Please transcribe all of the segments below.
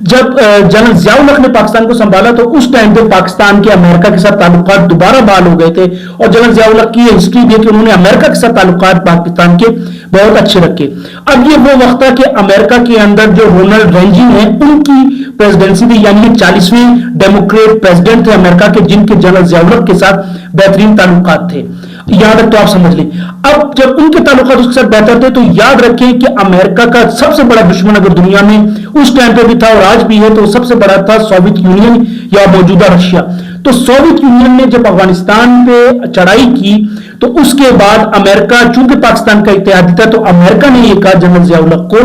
جب جنرل ضیاء الحق نے پاکستان کو سنبھالا تو اس ٹائم پہ پاکستان کے امریکہ کے ساتھ تعلقات دوبارہ بحال ہو گئے تھے، اور جنرل ضیاء الحق کی یہ ہسٹری بھی ہے کہ انہوں نے امریکہ کے ساتھ تعلقات پاکستان کے بہت اچھے رکھے۔ اب یہ وہ وقت تھا کہ امریکہ کے اندر جو رونلڈ رینجن ہے ان کی پریزیڈنسی تھی، یعنی 40ویں ڈیموکریٹ پریزیڈنٹ تھے امریکہ کے، جن کے جنرل ضیاء الحق کے ساتھ بہترین تعلقات تھے۔ یہاں تک تو آپ سمجھ لیں۔ اب جب ان کے تعلقات اس کے ساتھ بہتر تھے تو یاد رکھیں کہ امریکہ کا سب سے بڑا دشمن اگر دنیا میں اس ٹائم پہ بھی تھا اور آج بھی ہے تو سب سے بڑا تھا سوویت یونین یا موجودہ رشیا۔ تو سوویت یونین نے جب افغانستان پہ چڑھائی کی تو اس کے بعد امریکہ چونکہ پاکستان کا اتحادی تھا تو امریکہ نے یہ کہا جنرل ضیاء الحق کو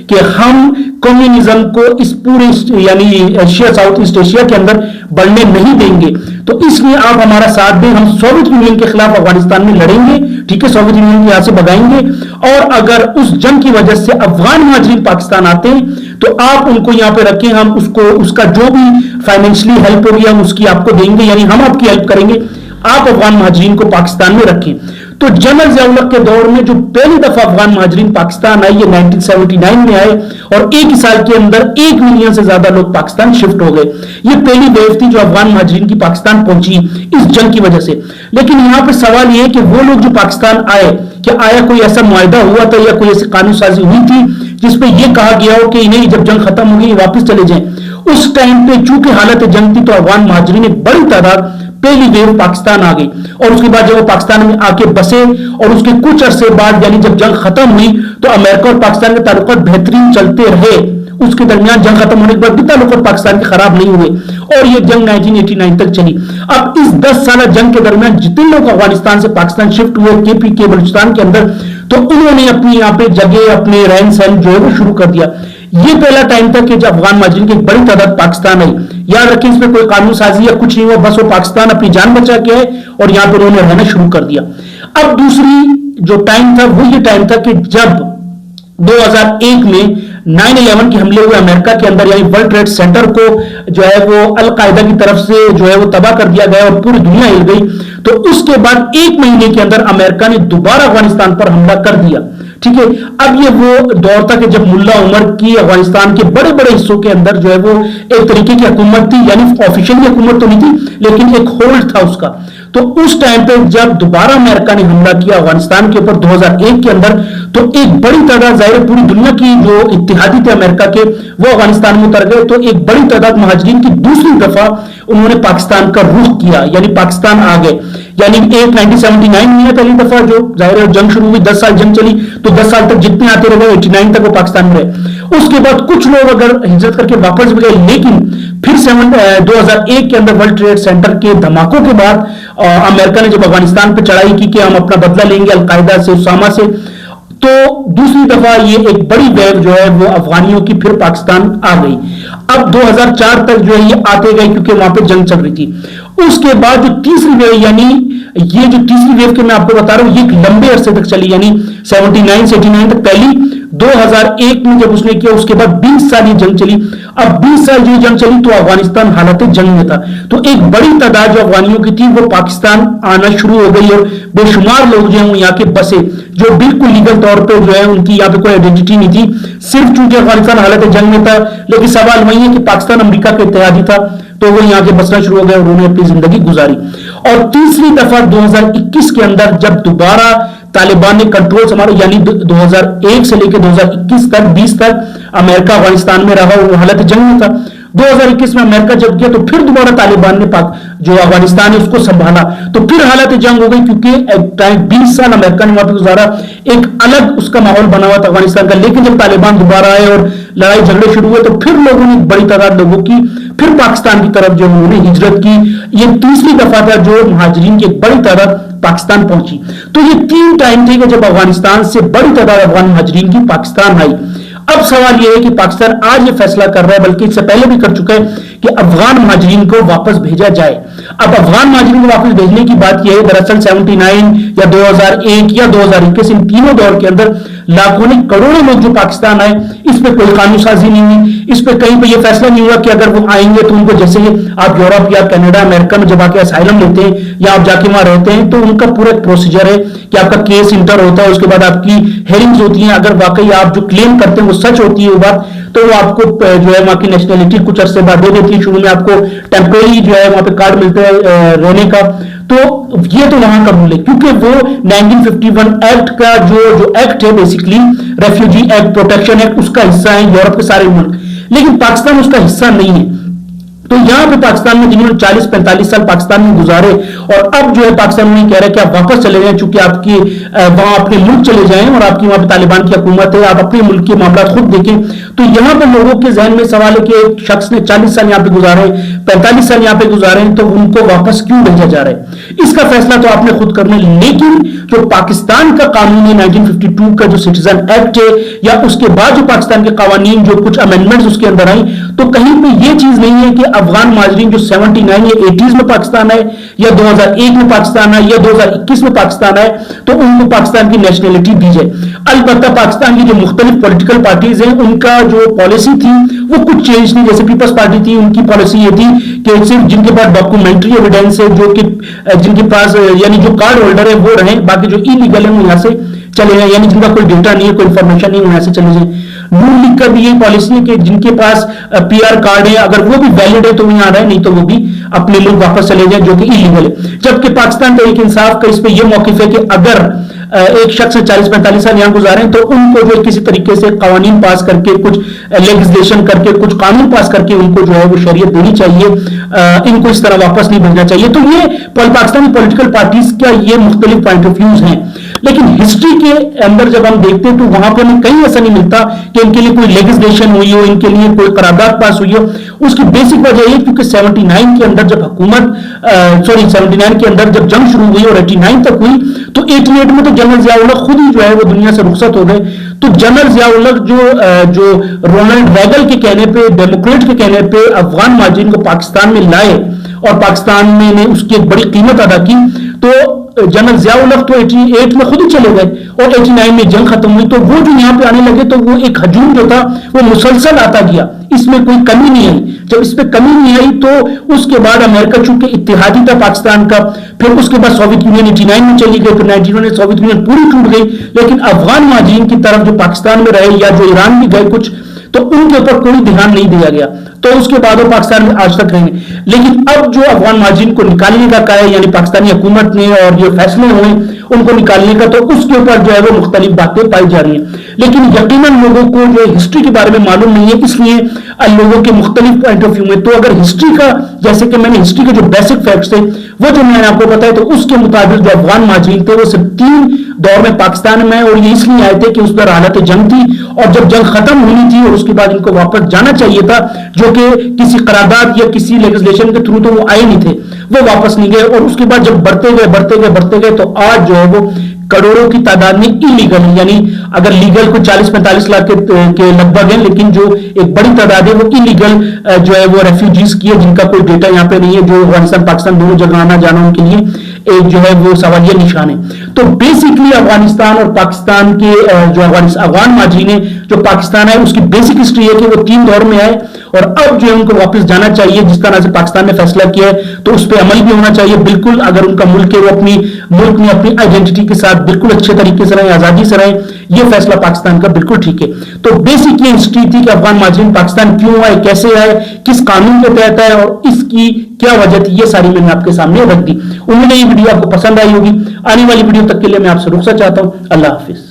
کہ ہم کمیونزم کو اس پورے یعنی ایشیا ساؤتھ ایسٹ ایشیا کے اندر بڑھنے نہیں دیں گے، تو اس لیے آپ ہمارا ساتھ دیں، ہم سوویت یونین کے خلاف افغانستان میں لڑیں گے، ٹھیک ہے، سوویت یونین کو یہاں سے بھگائیں گے، اور اگر اس جنگ کی وجہ سے افغان مہاجرین پاکستان آتے ہیں تو آپ ان کو یہاں پہ رکھیں، ہم اس کا جو بھی فائنینشلی ہیلپ ہوگی ہم اس کی آپ کو دیں گے، یعنی ہم آپ کی ہیلپ کریں گے، آپ افغان مہاجرین کو پاکستان میں رکھیں۔ تو جنرل ضیاء الحق کے دور میں جو پہلی دفعہ افغان مہاجرین پاکستان آئے یہ 1979 میں آئے، اور ایک ہی سال کے اندر 1 ملین سے زیادہ لوگ پاکستان شفٹ ہو گئے۔ یہ پہلی ویو تھی جو افغان مہاجرین کی پاکستان پہنچی اس جنگ کی وجہ سے۔ لیکن یہاں پہ سوال یہ ہے کہ وہ لوگ جو پاکستان آئے، کہ آیا کوئی ایسا معاہدہ ہوا تھا یا کوئی ایسی قانون سازی ہوئی تھی جس پہ یہ کہا گیا ہو کہ انہیں جب جنگ ختم ہوگی یہ واپس چلے جائیں؟ اس ٹائم پہ چونکہ حالت جنگ تھی تو افغان مہاجرین ایک بڑی تعداد پہلی ویو پاکستان آ گئی، اور اس کے بعد جب وہ پاکستان میں آ کے بسے اور اس کے کچھ عرصے بعد یعنی جب جنگ ختم ہوئی تو امریکہ اور پاکستان کے تعلقات بہترین چلتے رہے، اس کے درمیان جنگ ختم ہونے کے بعد بھی تعلقات پاکستان کے خراب نہیں ہوئے، اور یہ جنگ 1989 تک چلی۔ اب اس 10 سالہ جنگ کے درمیان جتنے لوگ افغانستان سے پاکستان شفٹ ہوئے KP کے بلوچستان کے اندر، تو انہوں نے اپنی یہاں پہ جگہ اپنے رہن سہن جو ہے وہ شروع کر دیا۔ یہ پہلا ٹائم تھا کہ جب افغان مہاجرین کی ایک بڑی تعداد پاکستان آئی۔ یاد رکھیں اس میں کوئی قانون سازی یا کچھ نہیں ہوا، بس وہ پاکستان اپنی جان بچا کے آئے اور یہاں پہ انہوں نے رہنا شروع کر دیا۔ اب دوسری جو ٹائم تھا وہ یہ ٹائم تھا کہ جب 2001 میں 9/11 کے حملے ہوئے امریکہ کے اندر، یعنی ورلڈ ٹریڈ سینٹر کو جو ہے وہ القاعدہ کی طرف سے جو ہے وہ تباہ کر دیا گیا اور پوری دنیا ہل گئی، تو اس کے بعد 1 مہینے کے اندر امریکہ نے دوبارہ افغانستان پر حملہ کر دیا، ٹھیک ہے۔ اب یہ وہ دور تھا کہ جب ملا عمر کی افغانستان کے بڑے بڑے حصوں کے اندر جو ہے وہ ایک طریقے کی حکومت تھی، یعنی آفیشیلی حکومت تو نہیں تھی لیکن ایک ہولڈ تھا اس کا۔ تو اس ٹائم پہ جب دوبارہ امریکہ نے حملہ کیا افغانستان کے اوپر 2001 کے اندر، تو ایک بڑی تعداد، ظاہر پوری دنیا کی جو اتحادی تھے امریکہ کے وہ افغانستان میں اتر گئے، تو ایک بڑی تعداد مہاجرین کی دوسری دفعہ انہوں نے پاکستان کا رخ کیا، یعنی پاکستان آ گئے۔ یعنی 1979 میں پہلی دفعہ جو ظاہر جنگ شروع ہوئی، 10 سال جنگ چلی، تو 10 سال تک جتنے آتے رہے 89 تک وہ پاکستان میں رہے۔ اس کے بعد کچھ لوگ اگر ہجرت کر کے واپس بھی گئے، لیکن پھر 2001 کے اندر ورلڈ ٹریڈ سینٹر کے دھماکوں کے بعد امریکہ نے جب افغانستان پہ چڑھائی کی کہ ہم اپنا بدلہ لیں گے القاعدہ سے، اسامہ سے، تو دوسری دفعہ یہ ایک بڑی ویو جو ہے وہ افغانیوں کی پھر پاکستان آ گئی۔ اب 2004 تک جو ہے یہ آتے گئے کیونکہ وہاں پہ جنگ چل رہی تھی۔ اس کے بعد جو تیسری ویو، یعنی یہ جو تیسری ویو کے میں آپ کو بتا رہا ہوں، یہ ایک لمبے عرصے تک چلی، یعنی 79 سے 89 تک، پہلی 2001 میں جب اس نے کیا، اس کے بعد 20 سال یہ جنگ چلی۔ اب 20 سال جو جنگ چلی تو افغانستان حالت جنگ میں تھا، تو ایک بڑی تعداد جو افغانیوں کی تھی وہ پاکستان آنا شروع ہو گئی، اور بے شمار لوگ جو ہیں وہ یہاں کے بسے، جو بالکل لیگل طور پہ جو ہے ان کی یہاں پہ کوئی آئیڈینٹی نہیں تھی، صرف چونکہ افغانستان حالت جنگ میں تھا۔ لیکن سوال وہی ہے کہ پاکستان امریکہ کا اتحادی تھا تو وہ یہاں کے بسنا شروع ہو گئے اور انہوں نے اپنی زندگی گزاری۔ اور تیسری دفعہ 2021 کے اندر جب دوبارہ طالبان نے کنٹرول سنبھالا، یعنی 2001 سے لے کے 2021 تک 20 تک امریکہ افغانستان میں رہا، وہ حالت جنگ میں تھا۔ 2021 میں امریکہ جب گیا تو پھر دوبارہ طالبان نے جو افغانستان ہے اس کو سنبھالا، تو پھر حالت جنگ ہو گئی، کیونکہ 20 سال امریکہ نے وہاں پہ گزارا، ایک الگ اس کا ماحول بنا ہوا تھا افغانستان کا۔ لیکن جب طالبان دوبارہ آئے اور لڑائی جھگڑے شروع ہوئے تو پھر لوگوں نے بڑی تعداد لوگوں کی پھر پاکستان کی طرف جو انہوں نے ہجرت کی۔ یہ تیسری دفعہ تھا جو مہاجرین کی ایک بڑی تعداد پاکستان پہنچی۔ تو یہ 3 ٹائم تھے کہ جب افغانستان سے بڑی تعداد افغان مہاجرین کی پاکستان آئی۔ اب سوال یہ ہے کہ پاکستان آج یہ فیصلہ کر رہا ہے، بلکہ اس سے پہلے بھی کر چکا ہے، کہ افغان مہاجرین کو واپس بھیجا جائے۔ اب افغان مہاجرین کو واپس بھیجنے کی بات یہ ہے، دراصل 79 یا 2001 یا 2021 ان تینوں دور کے اندر لاکھوں نے کروڑوں لوگ جو پاکستان آئے، اس پہ کوئی قانون سازی نہیں ہوئی، اس پہ کہیں پہ یہ فیصلہ نہیں ہوا کہ اگر وہ آئیں گے تو ان کو، جیسے آپ یورپ یا کینیڈا امریکہ میں جب آ کے اسائلم لیتے ہیں یا آپ جا کے وہاں رہتے ہیں تو ان کا پورا پروسیجر ہے کہ آپ کا کیس انٹر ہوتا ہے، اس کے بعد آپ کی ہیئرنگز ہوتی ہیں، اگر واقعی آپ جو کلیم کرتے ہیں وہ سچ ہوتی ہے وہ بات تو وہ آپ کو جو ہے وہاں کی نیشنلٹی کچھ عرصے بعد دے دیتی ہے. شروع میں آپ کو ٹیمپریری جو ہے وہاں پہ کارڈ ملتا ہے رہنے کا. تو یہ تو وہاں کا رول ہے کیونکہ وہ 1951 ایکٹ کا جو ایکٹ ہے basically refugee act, protection act, اس کا حصہ ہے یورپ کے سارے ملک, لیکن پاکستان اس کا حصہ نہیں ہے. تو یہاں پہ پاکستان میں جنہوں نے 40-45 سال پاکستان میں گزارے اور اب جو ہے پاکستان میں کہہ رہا ہے کہ آپ واپس چلے جائیں چونکہ آپ کی وہاں اپنے ملک چلے جائیں اور آپ کی وہاں پہ طالبان کی حکومت ہے, آپ اپنے ملک کے معاملات خود دیکھیں. تو یہاں پہ لوگوں کے ذہن میں سوال ہے کہ ایک شخص نے 40 سال یہاں پہ گزارے, 45 سال یہاں پہ گزارے, تو ان کو واپس کیوں بھیجا جا رہا ہے؟ اس کا فیصلہ تو آپ نے خود کرنا ہے. لیکن جو پاکستان کا قانون ہے 1952 کا جو سٹیزن ایکٹ ہے یا اس کے بعد جو پاکستان کے قوانین جو کچھ امینڈمنٹس اس کے اندر آئیں, تو کہیں پہ یہ چیز نہیں ہے کہ افغان مہاجرین جو 79 یا 80s میں پاکستان ہے یا 2001 میں پاکستان ہے یا 2021 میں پاکستان ہے تو ان کو پاکستان کی نیشنلٹی دی جائے. البتہ پاکستان کی جو مختلف پولیٹیکل پارٹیز ہیں ان کا جو پالیسی تھی وہ کچھ چینج تھی. جیسے پیپلز پارٹی تھی, ان کی پالیسی یہ تھی کہ صرف جن کے پاس ڈاکومنٹری ایویڈنس ہے, جو کہ جن کے پاس یعنی جو کارڈ ہولڈر ہے وہ رہیں, باقی جو ایلیگل ہے وہ یہاں سے چلے جائیں, یعنی جن کا کوئی ڈیٹا نہیں ہے, کوئی انفارمیشن نہیں, وہ یہاں سے چلے جائیں. نون لیگ کا بھی یہی پالیسی ہے کہ جن کے پاس پی آر کارڈ ہے اگر وہ بھی ویلڈ ہے تو وہ یہاں رہے, نہیں تو وہ بھی اپنے ملک واپس چلے جائیں جو کہ ایلیگل ہے. جبکہ پاکستان تحریک انصاف کا اس پہ یہ موقف ہے کہ اگر ایک شخص 40-45 سال یہاں گزارے تو ان کو جو کسی طریقے سے قوانین پاس کر کے کچھ لیجسلیشن کر کے کچھ قانون پاس کر کے ان کو جو ہے وہ شریعت دینی چاہیے, ان کو اس طرح واپس نہیں بھیجنا چاہیے. تو یہ پاکستانی پولیٹیکل پارٹیز کا یہ مختلف پوائنٹ آف ویوز ہیں. لیکن ہسٹری کے اندر جب ہم دیکھتے ہیں تو وہاں پہ ہمیں کہیں ایسا نہیں ملتا کہ ان کے لیے کوئی لیجسلیشن ہوئی ہو, ان کے لیے کوئی قرارداد پاس ہوئی ہو. اس کی بیسک وجہ یہ کیونکہ 79 کے اندر جب حکومت 79 کے اندر جب جنگ شروع ہوئی اور 89 تک ہوئی تو 88 میں تو جنرل ضیاء الحق خود ہی جو ہے وہ دنیا سے رخصت ہو گئے. تو جنرل ضیاء الحق جو رونلڈ ریگل کے کہنے پہ, ڈیموکریٹ کے کہنے پہ افغان مہاجرین کو پاکستان میں لائے اور پاکستان میں نے اس کی ایک بڑی قیمت ادا کی, تو جنرل ضیاء الحق تو 88 میں خود ہی چلے گئے اور 89 میں جنگ ختم ہوئی. تو وہ جو یہاں پہ آنے لگے تو وہ ایک ہجوم جو تھا وہ مسلسل آتا گیا, اس میں کوئی کمی نہیں آئی. جب اس پہ کمی نہیں آئی تو اس کے بعد امریکہ چونکہ اتحادی تھا پاکستان کا, پھر اس کے بعد سوویت یونین 89 میں چلی گئی, پھر 91 میں سوویت یونین پوری ٹوٹ گئی. لیکن افغان مہاجرین کی طرف جو پاکستان میں رہے یا جو ایران بھی گئے کچھ, تو ان کے اوپر کوئی دھیان نہیں دیا گیا. تو اس کے بعد وہ پاکستان میں آج تک رہیں گے. لیکن اب جو افغان مہاجرین کو نکالنے کا کہا ہے یعنی پاکستانی حکومت نے اور یہ فیصلے ہوئے ان کو نکالنے کا, تو اس کے اوپر جو ہے وہ مختلف باتیں پائی جا رہی ہیں. لیکن یقیناً لوگوں کو جو ہسٹری کے بارے میں معلوم نہیں ہے, اس لیے لوگوں کے مختلف پوائنٹ آف ویو میں. تو اگر ہسٹری کا, جیسے کہ میں نے ہسٹری کے جو بیسک فیکٹس تھے وہ جو میں نے آپ کو بتایا, تو اس کے مطابق جو افغان مہاجرین تھے وہ صرف 3 دور میں پاکستان میں, اور یہ اس لیے آئے تھے کہ اس پر حالت جنگ تھی اور جب جنگ ختم ہونی تھی اور اس کے بعد ان کو واپس جانا چاہیے تھا, جو کہ کسی قرارداد یا کسی لیجسلیشن کے تھرو تو وہ آئے نہیں تھے, وہ واپس نہیں گئے. اور اس کے بعد جب بڑھتے گئے تو آج جو ہے وہ کروڑوں کی تعداد میں ایلیگل ہے, یعنی اگر لیگل کو 40-45 لاکھ کے لگ بھگ ہیں, لیکن جو ایک بڑی تعداد ہے وہ ایلیگل جو ہے وہ ریفیوجیز کی ہے, جن کا کوئی ڈیٹا یہاں پہ نہیں ہے, جو افغانستان پاکستان دونوں جگہ آنا جانا ان کے لیے ایک جو ہے وہ سوالیہ نشان ہے. تو بیسکلی افغانستان اور پاکستان کے جو افغان مہاجرین ہیں جو پاکستان ہے, اس کی بیسک ہسٹری ہے کہ وہ 3 دور میں آئے اور اب جو ہے ان کو واپس جانا چاہیے. جس طرح سے پاکستان نے فیصلہ کیا ہے تو اس پہ عمل بھی ہونا چاہیے. بالکل اگر ان کا ملک ہے وہ اپنی ملک میں اپنی آئیڈینٹی کے ساتھ بالکل اچھے طریقے سے رہیں, آزادی سے رہیں, یہ فیصلہ پاکستان کا بالکل ٹھیک ہے. تو بیسک یہ ہسٹری تھی کہ افغان مہاجرین پاکستان کیوں آئے, کیسے آئے, کس قانون کے تحت آئے اور اس کی کیا وجہ تھی, یہ ساری میں نے آپ کے سامنے رکھ دی. امید ہے یہ ویڈیو آپ کو پسند آئی ہوگی. آنے والی ویڈیو تک کے لیے میں آپ سے رخصت چاہتا ہوں. اللہ حافظ.